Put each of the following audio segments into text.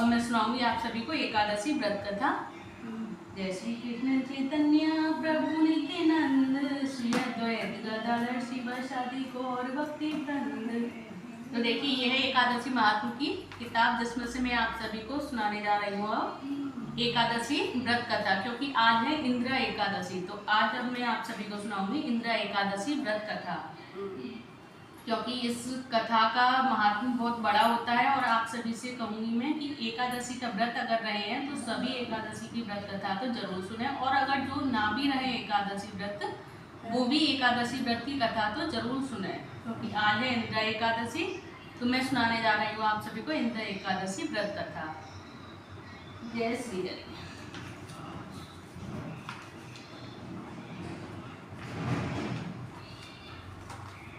अब मैं सुनाऊंगी आप सभी को एकादशी व्रत कथा। जय श्री कृष्ण चैतन्य प्रभु नित्यानंद श्री अद्वैत गदाधर शिवासादि गौर भक्ति वृंद। तो देखिए यह है एकादशी महात्म की किताब जिसमें से मैं आप सभी को सुनाने जा रही हूँ एकादशी व्रत कथा, क्योंकि आज है इंद्र एकादशी। तो आज अब मैं आप सभी को सुनाऊंगी इंद्र एकादशी व्रत कथा, क्योंकि इस कथा का महात्म बहुत बड़ा होता है। और आप सभी से कहूंगी मैं कि एकादशी का व्रत अगर रहे हैं तो सभी एकादशी की व्रत कथा तो जरूर सुने, और अगर जो ना भी रहे एकादशी व्रत वो भी एकादशी व्रत की कथा तो जरूर सुने, क्योंकि आज है इंद्र एकादशी। तो मैं सुनाने जा रही हूँ आप सभी को इंद्र एकादशी व्रत कथा। जय श्री हरि।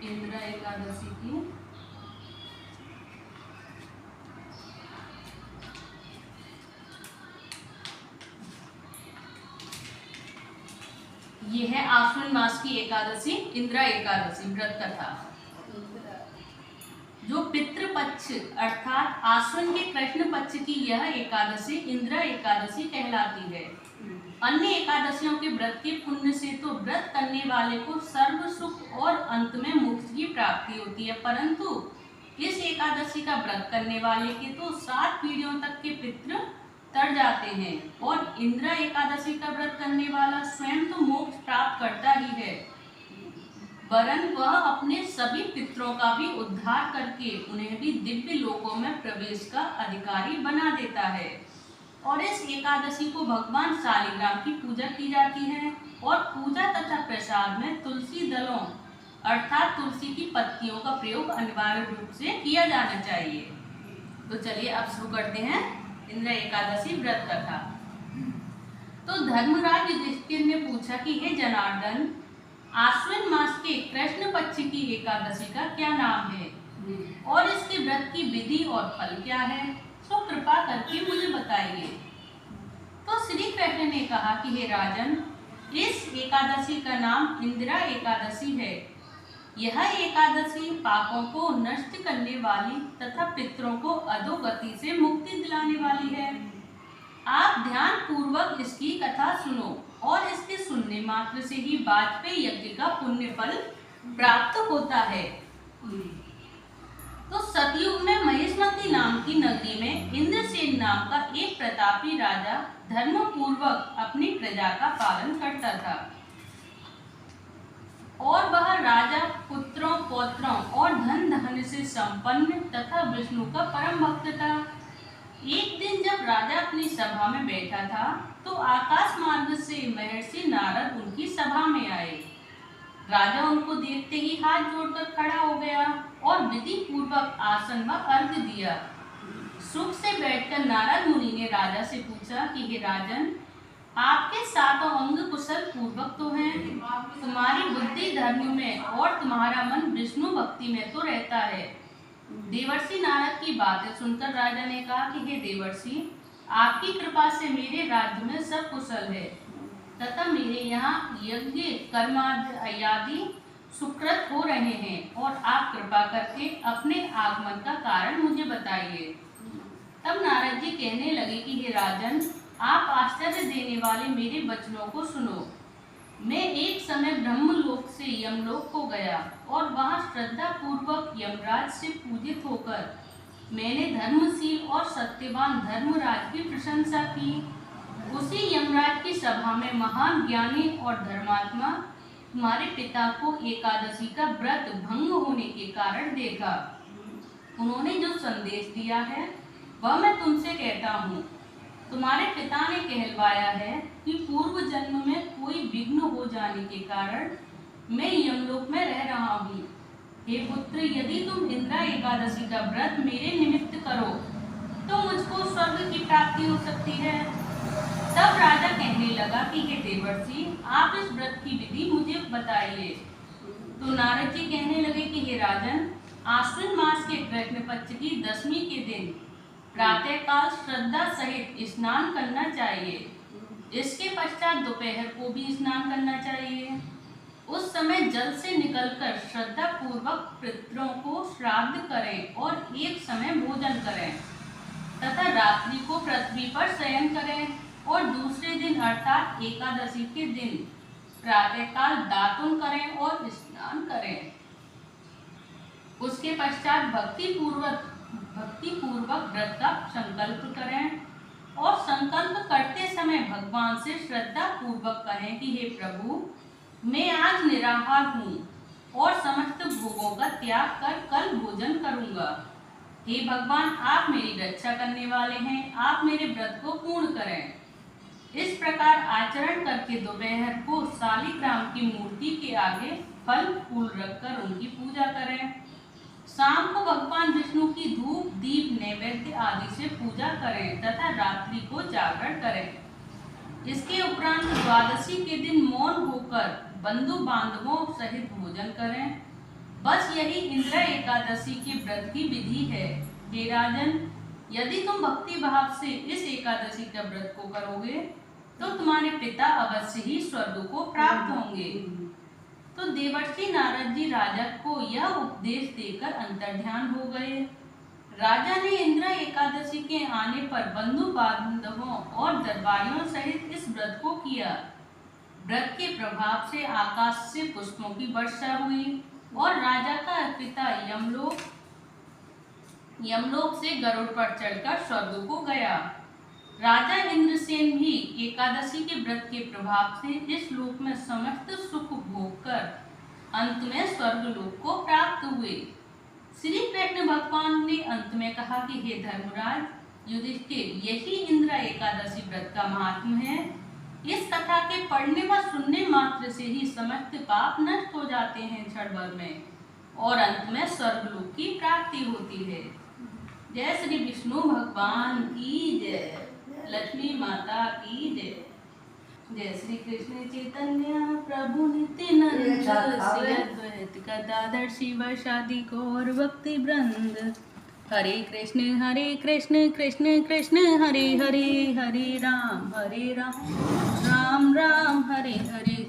इंद्र एकादशी की ये है आश्विन मास की एकादशी इंद्र एकादशी व्रत कथा। जो पितृपक्ष अर्थात आश्विन के कृष्ण पक्ष की यह एकादशी इंद्र एकादशी कहलाती है। अन्य एकादशियों के व्रत के पुण्य से तो व्रत करने वाले को सर्व सुख और अंत में मोक्ष की प्राप्ति होती है, परंतु इस एकादशी का व्रत करने वाले के तो 7 पीढ़ियों तक के पितृ तर जाते हैं। और इंद्र एकादशी का व्रत करने वाला स्वयं तो मोक्ष प्राप्त करता ही है, वरन वह अपने सभी पितरों का भी उद्धार करके उन्हें भी दिव्य लोकों में प्रवेश का अधिकारी बना देता है। और इस एकादशी को भगवान शालिग्राम की पूजा की जाती है, और पूजा तथा प्रसाद में तुलसी दलों अर्थात तुलसी की पत्तियों का प्रयोग अनिवार्य रूप से किया जाना चाहिए। तो चलिए अब शुरू करते हैं इंद्र एकादशी व्रत कथा। तो धर्मराज युधिष्ठिर ने पूछा कि हे जनार्दन, आश्विन मास के कृष्ण पक्ष की एकादशी का क्या नाम है और इसके व्रत की विधि और फल क्या है, तो कृपा करके मुझे बताइए। तो श्री कृष्ण ने कहा कि हे राजन, इस एकादशी का नाम इंदिरा एकादशी है। यह एकादशी पापों को नष्ट करने वाली तथा पितरों को अधोगति से मुक्ति दिलाने वाली है। आप ध्यान पूर्वक इसकी कथा सुनो, और इसके सुनने मात्र से ही वाजपेयी यज्ञ का पुण्य फल प्राप्त होता है। तो सतयुग में महेशमती नाम की नगरी में इंद्रसेन नाम का एक प्रतापी राजा धर्म पूर्वक अपनी प्रजा का पालन करता था, और वह राजा पुत्रों पौत्रों और धन धान्य से संपन्न तथा विष्णु का परम भक्त था। एक दिन जब राजा अपनी सभा में बैठा था तो आकाश मार्ग से महर्षि नारद उनकी सभा में आए। राजा उनको देखते ही हाथ जोड़कर खड़ा हो गया और विधि पूर्वक आसन व अर्घ्य दिया। सुख से बैठकर नारद मुनि ने राजा से पूछा कि हे राजन, आपके 7 अंग कुशल पूर्वक तो हैं, तुम्हारी बुद्धि धर्म में और तुम्हारा मन विष्णु भक्ति में तो रहता है। देवर्षि नारद की बातें सुनकर राजा ने कहा कि हे देवर्षि, आपकी कृपा से मेरे राज्य में सब कुशल है तथा मेरे यहाँ यज्ञ कर्मादि सुकृत हो रहे हैं, और आप कृपा करके अपने आगमन का कारण मुझे बताइए। तब नारद जी कहने लगे कि हे राजन, आप आश्चर्य देने वाले मेरे वचनों को सुनो। मैं एक समय ब्रह्मलोक से यमलोक को गया, और वहाँ श्रद्धा पूर्वक यमराज से पूजित होकर मैंने धर्मशील और सत्यवान धर्मराज की प्रशंसा की। उसी यमराज की सभा में महान ज्ञानी और धर्मात्मा तुम्हारे पिता को एकादशी का व्रत भंग होने के कारण देखा। उन्होंने जो संदेश दिया है वह मैं तुमसे कहता हूँ। तुम्हारे पिता ने कहलवाया है कि पूर्व जन्म में कोई विघ्न हो जाने के कारण मैं यमलोक में रह रहा हूँ। हे पुत्र, यदि तुम इंद्र एकादशी का व्रत मेरे निमित्त करो तो मुझको स्वर्ग की प्राप्ति हो सकती है। तब राजा कहने लगा कि हे देवर्षि, आप इस व्रत की विधि मुझे बताइए। तो नारद जी कहने लगे कि हे राजन, आश्विन मास के कृष्ण पक्ष की 10वीं के दिन प्रातःकाल श्रद्धा सहित स्नान करना चाहिए। इसके पश्चात दोपहर को भी स्नान करना चाहिए। उस समय जल से निकलकर श्रद्धा पूर्वक पितरों को श्राद्ध करें और एक समय भोजन करें। तथा रात्रि को पृथ्वी पर शयन करें और दूसरे दिन अर्थात एकादशी के दिन प्रातःकाल दातुन करें और स्नान करें। उसके पश्चात भक्ति पूर्वक व्रत का संकल्प करें और संकल्प करते समय भगवान से श्रद्धा पूर्वक कहें कि हे प्रभु, मैं आज निराहार हूँ और समस्त भोगों का त्याग कर कल भोजन करूँगा। हे भगवान, आप मेरी रक्षा करने वाले हैं, आप मेरे व्रत को पूर्ण करें। इस प्रकार आचरण करके दोपहर को शालिग्राम की मूर्ति के आगे फल फूल रखकर उनकी पूजा करें। शाम को भगवान विष्णु की धूप दीप नैवेद्य आदि से पूजा करें तथा रात्रि को जागरण करें। इसके उपरांत द्वादशी के दिन मौन होकर बंधु बांधवों सहित भोजन करें। बस यही इंद्र एकादशी के व्रत की विधि है। हे राजन, यदि तुम भक्ति भाव से इस एकादशी का व्रत को करोगे तो तुम्हारे पिता अवश्य ही स्वर्ग को प्राप्त होंगे। तो देवर्षि नारद जी राजा को यह उपदेश देकर अंतर्ध्यान हो गए। राजा ने इंद्र एकादशी के आने पर बंधु बांधवों और दरबारियों सहित इस व्रत को किया। व्रत के प्रभाव से आकाश से पुष्पों की वर्षा हुई और राजा का पिता यमलोक से गरुड़ पर चढ़कर स्वर्ग को गया। राजा इंद्रसेन भी एकादशी के व्रत के प्रभाव से इस लोक में समस्त सुख भोग कर अंत में स्वर्ग लोक को प्राप्त हुए। श्री कृष्ण भगवान ने अंत में कहा कि हे धर्मराज युधिष्ठिर, यही इंद्र एकादशी व्रत का महात्म्य है। इस कथा के पढ़ने व सुनने मात्र से ही समस्त पाप नष्ट हो जाते हैं क्षण भर में और अंत में स्वर्ग लोक की प्राप्ति होती है। जय श्री विष्णु भगवान की जय, लक्ष्मी माता की जय। जय श्री कृष्ण चैतन्य प्रभु नित्यानंद श्री अद्वैत गदाधर शिवासादि गौर भक्ति वृंद। हरे कृष्ण कृष्ण कृष्ण हरे हरे, हरे राम राम राम हरे हरे।